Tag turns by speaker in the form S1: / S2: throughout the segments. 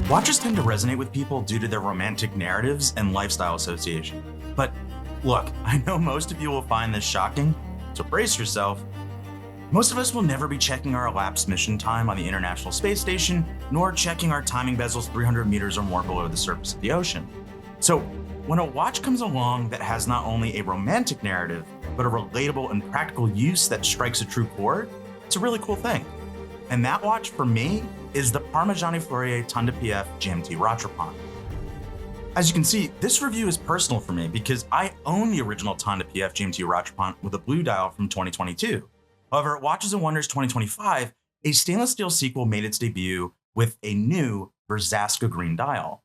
S1: Watches tend to resonate with people due to their romantic narratives and lifestyle association. But look, I know most of you will find this shocking, so brace yourself. Most of us will never be checking our elapsed mission time on the International Space Station, nor checking our timing bezels 300 meters or more below the surface of the ocean. So when a watch comes along that has not only a romantic narrative, but a relatable and practical use that strikes a true chord, it's a really cool thing. And that watch, for me, is the Parmigiani Fleurier Tonda PF GMT Rattrapante. As you can see, this review is personal for me because I own the original Tonda PF GMT Rattrapante with a blue dial from 2022. However, at Watches and Wonders 2025, a stainless steel sequel made its debut with a new Verzasca green dial.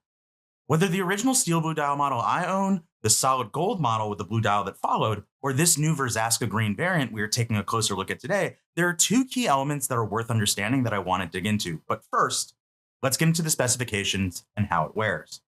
S1: Whether the original steel blue dial model I own, the solid gold model with the blue dial that followed, or this new Verzasca green variant we are taking a closer look at today, there are two key elements that are worth understanding that I want to dig into. But first, let's get into the specifications and how it wears.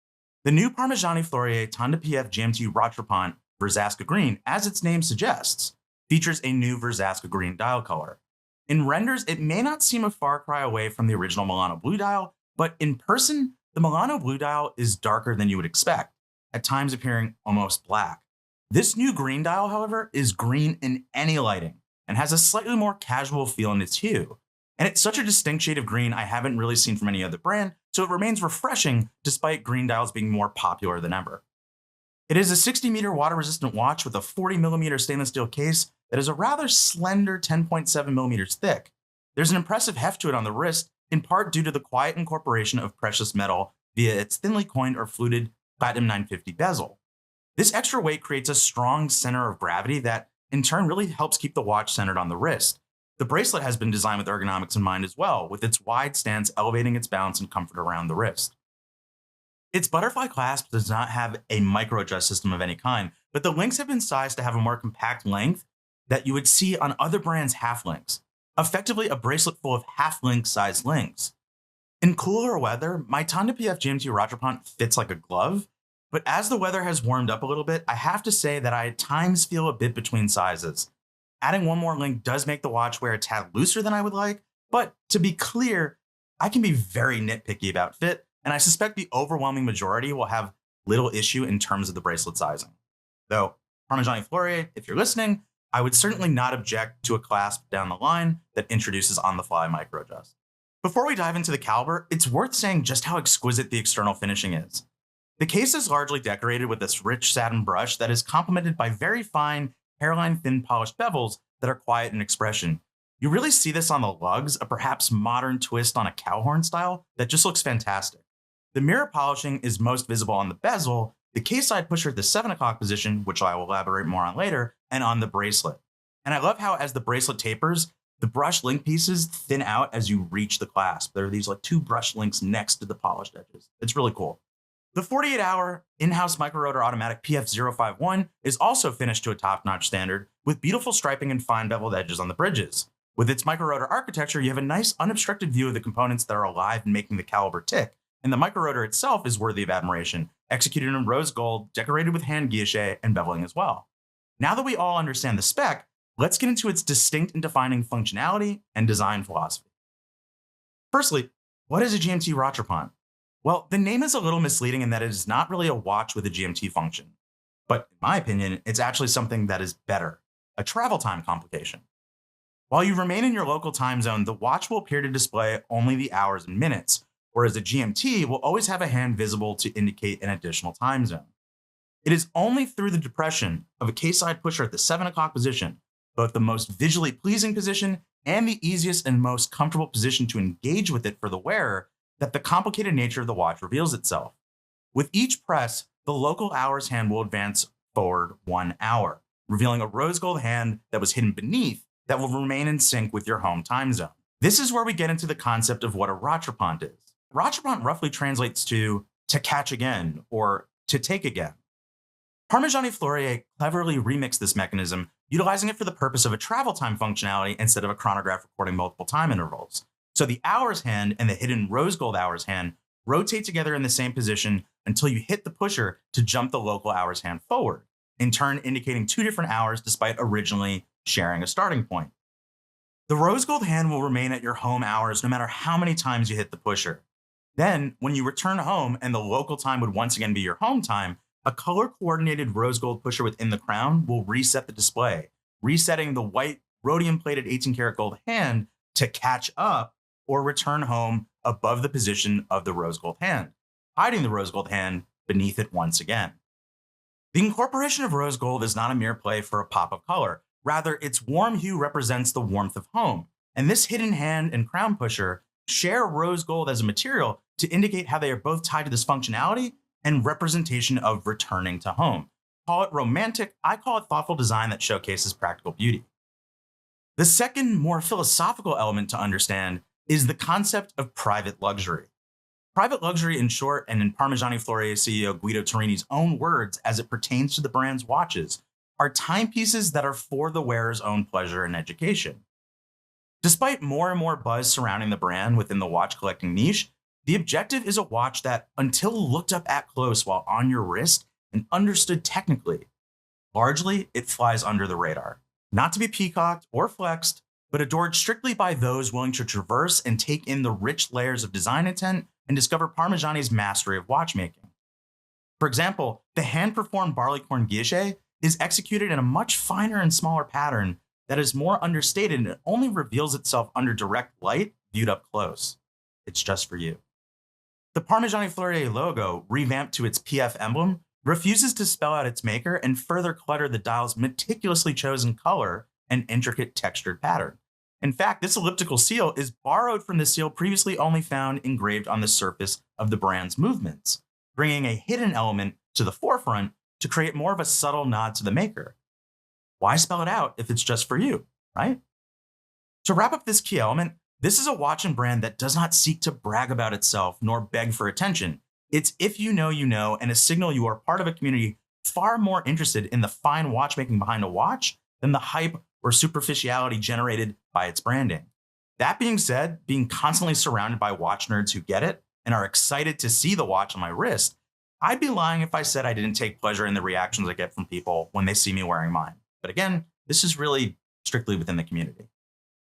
S1: The new Parmigiani Fleurier Tonda PF GMT Rattrapante Verzasca green, as its name suggests, features a new Verzasca green dial color. In renders, it may not seem a far cry away from the original Milano Blue dial, but in person, the Milano Blue dial is darker than you would expect, at times appearing almost black. This new green dial, however, is green in any lighting and has a slightly more casual feel in its hue. And it's such a distinct shade of green I haven't really seen from any other brand, so it remains refreshing despite green dials being more popular than ever. It is a 60-meter water-resistant watch with a 40-millimeter stainless steel case that is a rather slender 10.7 millimeters thick. There's an impressive heft to it on the wrist, in part due to the quiet incorporation of precious metal via its thinly coined or fluted platinum 950 bezel. This extra weight creates a strong center of gravity that, in turn, really helps keep the watch centered on the wrist. The bracelet has been designed with ergonomics in mind as well, with its wide stance elevating its balance and comfort around the wrist. Its butterfly clasp does not have a micro-adjust system of any kind, but the links have been sized to have a more compact length that you would see on other brands' half links, effectively a bracelet full of half-link size links. In cooler weather, my Tonda PF GMT Rattrapante fits like a glove, but as the weather has warmed up a little bit, I have to say that I at times feel a bit between sizes. Adding one more link does make the watch wear a tad looser than I would like, but to be clear, I can be very nitpicky about fit, and I suspect the overwhelming majority will have little issue in terms of the bracelet sizing. Though, Parmigiani Fleurier, if you're listening, I would certainly not object to a clasp down the line that introduces on-the-fly micro-adjust. Before we dive into the caliber, it's worth saying just how exquisite the external finishing is. The case is largely decorated with this rich satin brush that is complemented by very fine, hairline-thin polished bevels that are quiet in expression. You really see this on the lugs, a perhaps modern twist on a cow horn style that just looks fantastic. The mirror polishing is most visible on the bezel, the case side pusher at the 7 o'clock position, which I will elaborate more on later, and on the bracelet. And I love how as the bracelet tapers, the brush link pieces thin out as you reach the clasp. There are these like two brush links next to the polished edges. It's really cool. The 48-hour in-house micro-rotor automatic PF051 is also finished to a top-notch standard with beautiful striping and fine beveled edges on the bridges. With its micro-rotor architecture, you have a nice unobstructed view of the components that are alive and making the caliber tick, and the micro-rotor itself is worthy of admiration, executed in rose gold, decorated with hand guilloche and beveling as well. Now that we all understand the spec, let's get into its distinct and defining functionality and design philosophy. Firstly, what is a GMT Rattrapante? Well, the name is a little misleading in that it is not really a watch with a GMT function. But in my opinion, it's actually something that is better, a travel time complication. While you remain in your local time zone, the watch will appear to display only the hours and minutes, whereas a GMT will always have a hand visible to indicate an additional time zone. It is only through the depression of a case-side pusher at the 7 o'clock position, both the most visually pleasing position and the easiest and most comfortable position to engage with it for the wearer, that the complicated nature of the watch reveals itself. With each press, the local hours hand will advance forward 1 hour, revealing a rose gold hand that was hidden beneath that will remain in sync with your home time zone. This is where we get into the concept of what a Rattrapante is. Rattrapante roughly translates to catch again, or to take again. Parmigiani Fleurier cleverly remixed this mechanism, utilizing it for the purpose of a travel time functionality instead of a chronograph recording multiple time intervals. So the hours hand and the hidden rose gold hours hand rotate together in the same position until you hit the pusher to jump the local hours hand forward, in turn indicating 2 different hours despite originally sharing a starting point. The rose gold hand will remain at your home hours no matter how many times you hit the pusher. Then, when you return home and the local time would once again be your home time, a color-coordinated rose gold pusher within the crown will reset the display, resetting the white rhodium-plated 18-karat gold hand to catch up or return home above the position of the rose gold hand, hiding the rose gold hand beneath it once again. The incorporation of rose gold is not a mere play for a pop of color. Rather, its warm hue represents the warmth of home, and this hidden hand and crown pusher share rose gold as a material to indicate how they are both tied to this functionality and representation of returning to home. Call it romantic, I call it thoughtful design that showcases practical beauty. The second, more philosophical element to understand is the concept of private luxury. Private luxury, in short, and in Parmigiani Fleurier CEO Guido Torini's own words as it pertains to the brand's watches, are timepieces that are for the wearer's own pleasure and education. Despite more and more buzz surrounding the brand within the watch collecting niche, the objective is a watch that, until looked up at close while on your wrist and understood technically, largely it flies under the radar. Not to be peacocked or flexed, but adored strictly by those willing to traverse and take in the rich layers of design intent and discover Parmigiani's mastery of watchmaking. For example, the hand-performed barleycorn guilloche is executed in a much finer and smaller pattern that is more understated and only reveals itself under direct light viewed up close. It's just for you. The Parmigiani Fleurier logo, revamped to its PF emblem, refuses to spell out its maker and further clutter the dial's meticulously chosen color and intricate textured pattern. In fact, this elliptical seal is borrowed from the seal previously only found engraved on the surface of the brand's movements, bringing a hidden element to the forefront to create more of a subtle nod to the maker. Why spell it out if it's just for you, right? To wrap up this key element, this is a watch and brand that does not seek to brag about itself nor beg for attention. It's if you know, and a signal you are part of a community far more interested in the fine watchmaking behind a watch than the hype or superficiality generated by its branding. That being said, being constantly surrounded by watch nerds who get it and are excited to see the watch on my wrist, I'd be lying if I said I didn't take pleasure in the reactions I get from people when they see me wearing mine. But again, this is really strictly within the community.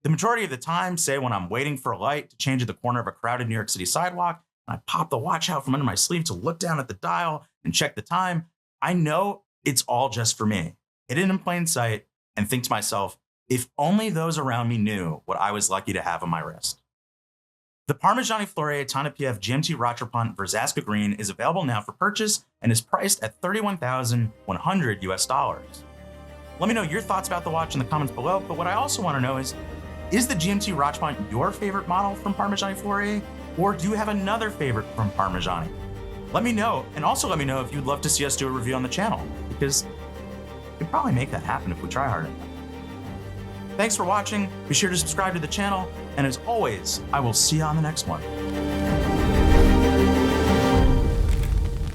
S1: The majority of the time, say when I'm waiting for a light to change at the corner of a crowded New York City sidewalk, and I pop the watch out from under my sleeve to look down at the dial and check the time, I know it's all just for me, hidden in plain sight, and think to myself, if only those around me knew what I was lucky to have on my wrist. The Parmigiani Fleurier Tonda PF GMT Rattrapante Verzasca Green is available now for purchase and is priced at $31,100 US. Let me know your thoughts about the watch in the comments below, but what I also want to know is the GMT Rattrapante your favorite model from Parmigiani Fleurier, or do you have another favorite from Parmigiani? Let me know, and also let me know if you'd love to see us do a review on the channel, because we could probably make that happen if we try hard enough. Thanks for watching, be sure to subscribe to the channel, and as always, I will see you on the next one.